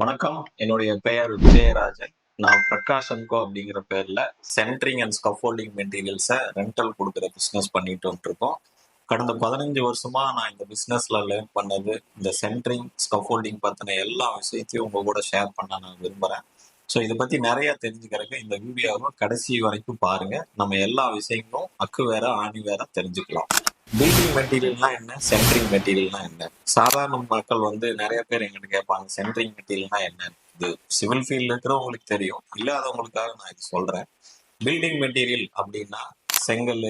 வணக்கம். என்னுடைய பெயர் விஜயராஜன். நான் பிரகாஷ் அண்ட் கோ அப்படிங்கிற பேர்ல சென்ட்ரிங் அண்ட் ஸ்கஃபோல்டிங் மெட்டீரியல்ஸை ரெண்டல் கொடுக்குற பிஸ்னஸ் பண்ணிட்டு வந்துருக்கோம். கடந்த 15 வருஷமா நான் இந்த பிஸ்னஸ்ல லேர்ன் பண்ணது, இந்த சென்ட்ரிங் ஸ்கஃபோல்டிங் பத்தின எல்லா விஷயத்தையும் உங்க கூட ஷேர் பண்ண நான் விரும்புறேன். ஸோ இதை பத்தி நிறைய தெரிஞ்சுக்கிறதுக்கு இந்த வீடியோவை கடைசி வரைக்கும் பாருங்க. நம்ம எல்லா விஷயங்களும் அக்கு வேற ஆணி வேற தெரிஞ்சுக்கலாம். பில்டிங் மெட்டீரியல்னா என்ன, சென்ட்ரிங் மெட்டீரியல்னா என்ன? சாதாரண மக்கள் நிறைய பேர் எங்கிட்ட கேட்பாங்க, சென்ட்ரிங் மெட்டீரியல்னா என்ன? இது சிவில் ஃபீல்ட்ல இருக்கிறவங்களுக்கு தெரியும், இல்லாதவங்களுக்காக நான் இது சொல்றேன். பில்டிங் மெட்டீரியல் அப்படின்னா செங்கல்,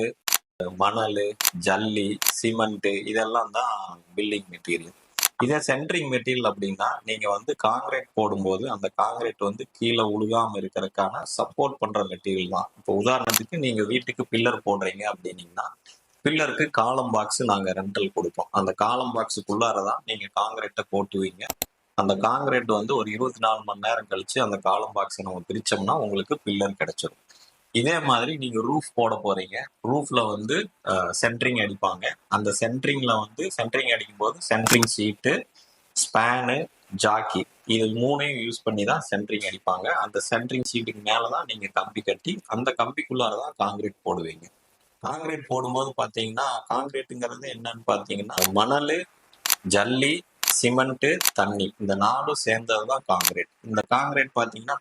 மணல், ஜல்லி, சிமெண்ட் இதெல்லாம் தான் பில்டிங் மெட்டீரியல். இதே சென்ட்ரிங் மெட்டீரியல் அப்படின்னா நீங்க காங்கிரீட் போடும்போது அந்த காங்கிரீட் கீழே உழுகாம இருக்கிறதுக்கான சப்போர்ட் பண்ற மெட்டீரியல் தான். இப்போ உதாரணத்துக்கு நீங்க வீட்டுக்கு பில்லர் போடுறீங்க அப்படின்னீங்கன்னா பில்லருக்கு காலம் பாக்ஸ் நாங்க ரெண்டல் கொடுப்போம். அந்த காலம் பாக்ஸுக்குள்ளாரதான் நீங்க காங்கிரீட்டை போட்டுவீங்க. அந்த காங்கிரீட் ஒரு 24 மணி நேரம் கழிச்சு அந்த காலம் பாக்ஸை நம்ம பிரிச்சோம்னா உங்களுக்கு பில்லர் கிடைச்சிடும். இதே மாதிரி நீங்க ரூஃப் போட போறீங்க. ரூஃப்ல சென்ட்ரிங் அடிப்பாங்க. அந்த சென்ட்ரிங் அடிக்கும் போது சென்ட்ரிங் சீட்டு, ஸ்பேனு, ஜாக்கி இது மூணையும் யூஸ் பண்ணி தான் சென்ட்ரிங் அடிப்பாங்க. அந்த சென்ட்ரிங் சீட்டுக்கு மேலதான் நீங்க கம்பி கட்டி அந்த கம்பிக்குள்ளாரதான் காங்கிரீட் போடுவீங்க. காங்கிரீட் போடும்போது பாத்தீங்கன்னா காங்கிரீட்டுங்கிறது என்னன்னு பாத்தீங்கன்னா மணல், ஜல்லி, சிமெண்ட், தண்ணி இந்த 4ம் சேர்ந்ததுதான் காங்கிரீட். இந்த காங்கிரீட் பாத்தீங்கன்னா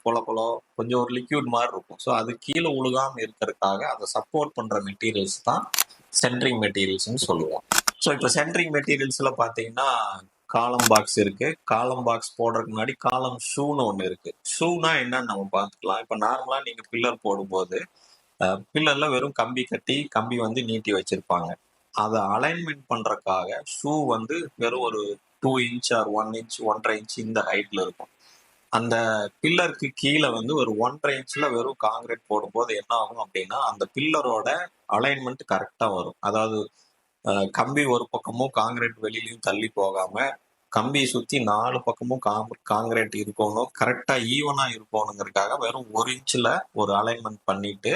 கொஞ்சம் ஒரு லிக்யூட் மாதிரி இருக்கும். ஸோ அது கீழே உழுகாம இருக்கிறதுக்காக அதை சப்போர்ட் பண்ற மெட்டீரியல்ஸ் தான் சென்ட்ரிங் மெட்டீரியல்ஸ்னு சொல்லுவோம். ஸோ இப்போ சென்ட்ரிங் மெட்டீரியல்ஸ்ல பாத்தீங்கன்னா காலம் பாக்ஸ் இருக்கு. காலம் பாக்ஸ் போடுறதுக்கு முன்னாடி காலம் ஷூன்னு ஒன்று இருக்கு. ஷூனா என்னன்னு நம்ம பார்த்துக்கலாம். இப்போ நார்மலா நீங்க பில்லர் போடும்போது பில்லர்ல வெறும் கம்பி கட்டி கம்பி நீட்டி வச்சிருப்பாங்க. அதை அலைன்மெண்ட் பண்றதுக்காக ஷூ வெறும் ஒரு 2 இன்ச் ஆர் 1 இன்ச் 1.5 இன்ச் இந்த ஹைட்ல இருக்கும். அந்த பில்லருக்கு கீழே ஒரு 1.5 இன்ச்ல வெறும் காங்கிரீட் போடும்போது என்ன ஆகும் அப்படின்னா அந்த பில்லரோட அலைன்மெண்ட் கரெக்டா வரும். அதாவது கம்பி ஒரு பக்கமும் காங்கிரீட் வெளியிலையும் தள்ளி போகாம கம்பியை சுத்தி 4 பக்கமும் காங்கிரீட் இருக்கணும், கரெக்டா ஈவனா இருக்கணுங்கிறதுக்காக வெறும் 1 இன்ச்ல ஒரு அலைன்மெண்ட் பண்ணிட்டு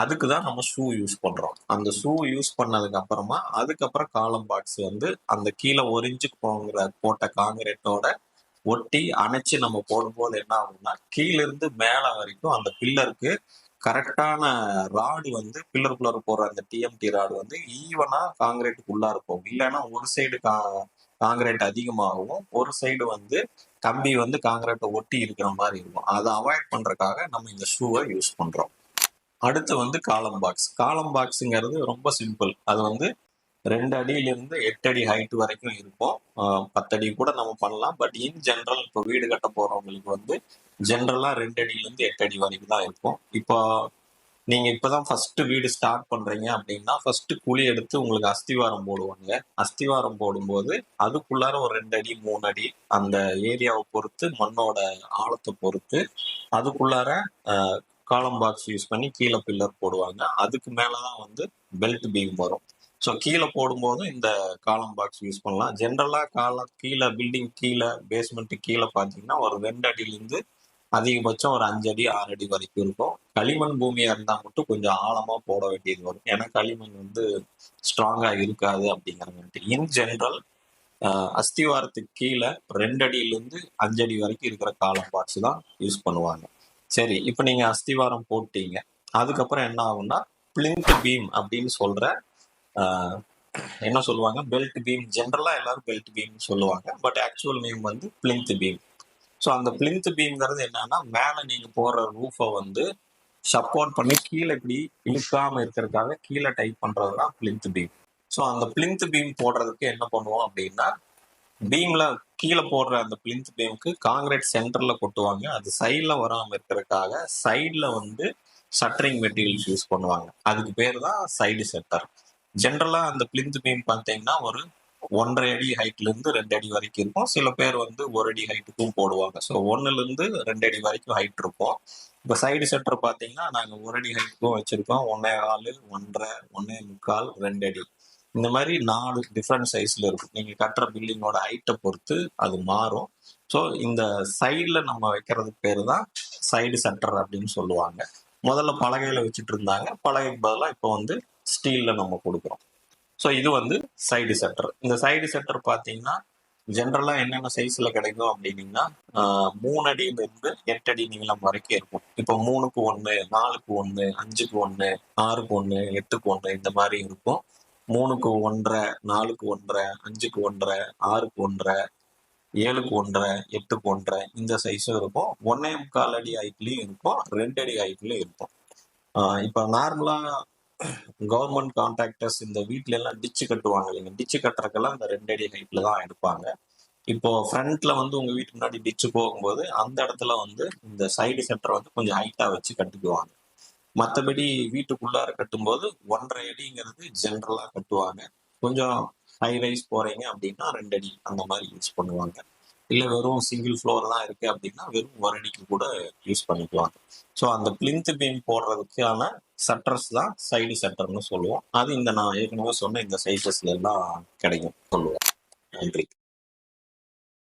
அதுக்குதான் நம்ம ஷூ யூஸ் பண்றோம். அந்த ஷூ யூஸ் பண்ணதுக்கு அப்புறமா அதுக்கப்புறம் காலம் பாக்ஸ் அந்த கீழே 1 இன்ச்சுக்கு போட்ட காங்கிரீட்டோட ஒட்டி அணைச்சு நம்ம போடும்போது என்ன ஆகும்னா கீழ இருந்து மேல வரைக்கும் அந்த பில்லருக்கு கரெக்டான ராடு பில்லருக்குள்ளார போடுற அந்த டிஎம்டி ராடு ஈவனா காங்கிரீட்டுக்கு உள்ளார போகும். இல்லைன்னா ஒரு சைடு காங்கிரீட் அதிகமாகவும் ஒரு சைடு கம்பி காங்கிரீட்டை ஒட்டி இருக்கிற மாதிரி இருக்கும். அதை அவாய்ட் பண்றதுக்காக நம்ம இந்த ஷூவை யூஸ் பண்றோம். அடுத்து காலம் பாக்ஸ். காலம் பாக்ஸுங்கிறது ரொம்ப சிம்பிள். அது 2 அடியிலிருந்து 8 அடி ஹைட் வரைக்கும் இருக்கும். 10 அடி கூட நம்ம பண்ணலாம். பட் இன் ஜென்ரல் இப்போ வீடு கட்ட போறவங்களுக்கு ஜென்ரலா 2 அடியிலிருந்து 8 அடி வரைக்கும் தான் இருக்கும். இப்போ நீங்க இப்பதான் ஃபர்ஸ்ட் வீடு ஸ்டார்ட் பண்றீங்க அப்படின்னா ஃபர்ஸ்ட் குழி எடுத்து உங்களுக்கு அஸ்திவாரம் போடுவாங்க. அஸ்திவாரம் போடும்போது அதுக்குள்ளார ஒரு 2 அடி 3 அடி அந்த ஏரியாவை பொறுத்து மண்ணோட ஆழத்தை பொறுத்து அதுக்குள்ளார காலம் பாக்ஸ் யூஸ் பண்ணி கீழே பில்லர் போடுவாங்க. அதுக்கு மேலதான் பெல்ட் பீம் வரும். ஸோ கீழே போடும்போது இந்த காலம் பாக்ஸ் யூஸ் பண்ணலாம். ஜென்ரலா கீழே பில்டிங் கீழே பேஸ்மெண்ட் கீழே பார்த்தீங்கன்னா ஒரு 2 அடியிலிருந்து அதிகபட்சம் ஒரு 5 அடி 6 அடி வரைக்கும் இருக்கும். களிமண் பூமியா இருந்தா மட்டும் கொஞ்சம் ஆழமா போட வேண்டியது வரும். ஏன்னா களிமண் ஸ்ட்ராங்கா இருக்காது அப்படிங்கிறது. இன் ஜென்ரல் அஸ்திவாரத்துக்கு கீழே 2 அடியிலிருந்து 5 அடி வரைக்கும் இருக்கிற காலம் பாக்ஸ் தான் யூஸ் பண்ணுவாங்க. சரி, இப்ப நீங்க அஸ்திவாரம் போட்டீங்க. அதுக்கப்புறம் என்ன ஆகும்னா பிளிந்த் பீம் அப்படின்னு சொல்ற என்ன சொல்லுவாங்க, பெல்ட் பீம். ஜென்ரலா எல்லாரும் பெல்ட் பீம் சொல்லுவாங்க. But actual name plinth beam. So அந்த பிளிந்த் பீம்ங்கிறது என்னன்னா மேல நீங்க போடுற ரூஃபை சப்போர்ட் பண்ணி கீழே இப்படி இழுக்காம இருக்கிறதுக்காக கீழே டைப் பண்றதுதான் பிளிந்த் பீம். ஸோ அந்த பிளிந்த் பீம் போடுறதுக்கு என்ன பண்ணுவோம் அப்படின்னா பீம்ல கீழே போடுற அந்த பிளிந்த் பீமுக்கு காங்கிரீட் சென்டர்ல கொட்டுவாங்க. அது சைட்ல வராம இருக்கிறதுக்காக சைட்ல ஷட்டரிங் மெட்டீரியல்ஸ் யூஸ் பண்ணுவாங்க. அதுக்கு பேர் தான் சைடு ஷட்டர். ஜென்ரலா அந்த பிளிந்த் பீம் பார்த்தீங்கன்னா ஒரு 1.5 அடி ஹைட்ல இருந்து 2 அடி வரைக்கும் இருக்கும். சில பேர் 1 அடி ஹைட்டுக்கும் போடுவாங்க. ஸோ 1ல இருந்து 2 அடி வரைக்கும் ஹைட் இருக்கும். இப்போ சைடு ஷட்டர் பார்த்தீங்கன்னா நாங்கள் 1 அடி ஹைட்டுக்கும் வச்சிருக்கோம். 1.25, 1.5, 1.25, 2 அடி இந்த மாதிரி 4 டிஃப்ரெண்ட் சைஸ்ல இருக்கும். நீங்க கட்டுற பில்டிங்கோட ஹைட்டை பொறுத்து அது மாறும். ஸோ இந்த சைட்ல நம்ம வைக்கிறதுக்கு பேரு தான் சைடு ஷட்டர் அப்படின்னு சொல்லுவாங்க. முதல்ல பலகையில வச்சுட்டு இருந்தாங்க. பலகைக்கு பதிலாக இப்போ ஸ்டீல்ல நம்ம கொடுக்குறோம். ஸோ இது சைடு ஷட்டர். இந்த சைடு ஷட்டர் பார்த்தீங்கன்னா ஜென்ரலா என்னென்ன சைஸ்ல கிடைக்கும் அப்படின்னீங்கன்னா 3 அடியில இருந்து 8 அடி நீளம் வரைக்கும் இருக்கும். இப்போ 3க்கு 1, 4க்கு 1, 5க்கு 1, 6க்கு 1, 8க்கு 1 இந்த மாதிரி இருக்கும். 3க்கு 1.5, 4க்கு 1.5, 5க்கு 1.5, 6க்கு 1.5, 7க்கு 1.5, 8க்கு 1.5 இந்த சைஸும் இருக்கும். 1.25 அடி ஹைட்லயும் இருக்கும், 2 அடி ஹைட்லயும் இருக்கும். இப்போ நார்மலா கவர்மெண்ட் கான்ட்ராக்டர்ஸ் இந்த வீட்ல எல்லாம் டிச்சு கட்டுவாங்க இல்லைங்க, டிச்சு கட்டுறதுக்கெல்லாம் இந்த 2 அடி ஹைட்ல தான் எடுப்பாங்க. இப்போ ஃப்ரண்ட்ல வந்து உங்க வீட்டு முன்னாடி டிச்சு போகும்போது அந்த இடத்துல வந்து இந்த சைடு சென்டர் வந்து கொஞ்சம் ஹைட்டா வச்சு கட்டிக்குவாங்க. மற்றபடி வீட்டுக்குள்ளார கட்டும்போது 1.5 அடிங்கிறது ஜென்ரலா கட்டுவாங்க. கொஞ்சம் ஹை ரைஸ் போறீங்க அப்படின்னா 2 அடி அந்த மாதிரி யூஸ் பண்ணுவாங்க. இல்ல வெறும் சிங்கிள் ஃப்ளோர் தான் இருக்கு அப்படின்னா வெறும் 1 அடிக்கு கூட யூஸ் பண்ணிக்குவாங்க. ஸோ அந்த பிளிந்த் பீம் போடுறதுக்கான சட்டர்ஸ் தான் சைடு சட்டர்னு சொல்லுவோம். அது இந்த நான் ஏற்கனவே சொன்ன இந்த சைஸஸ்ல எல்லாம் கிடைக்கும் சொல்லுவோம். நன்றி.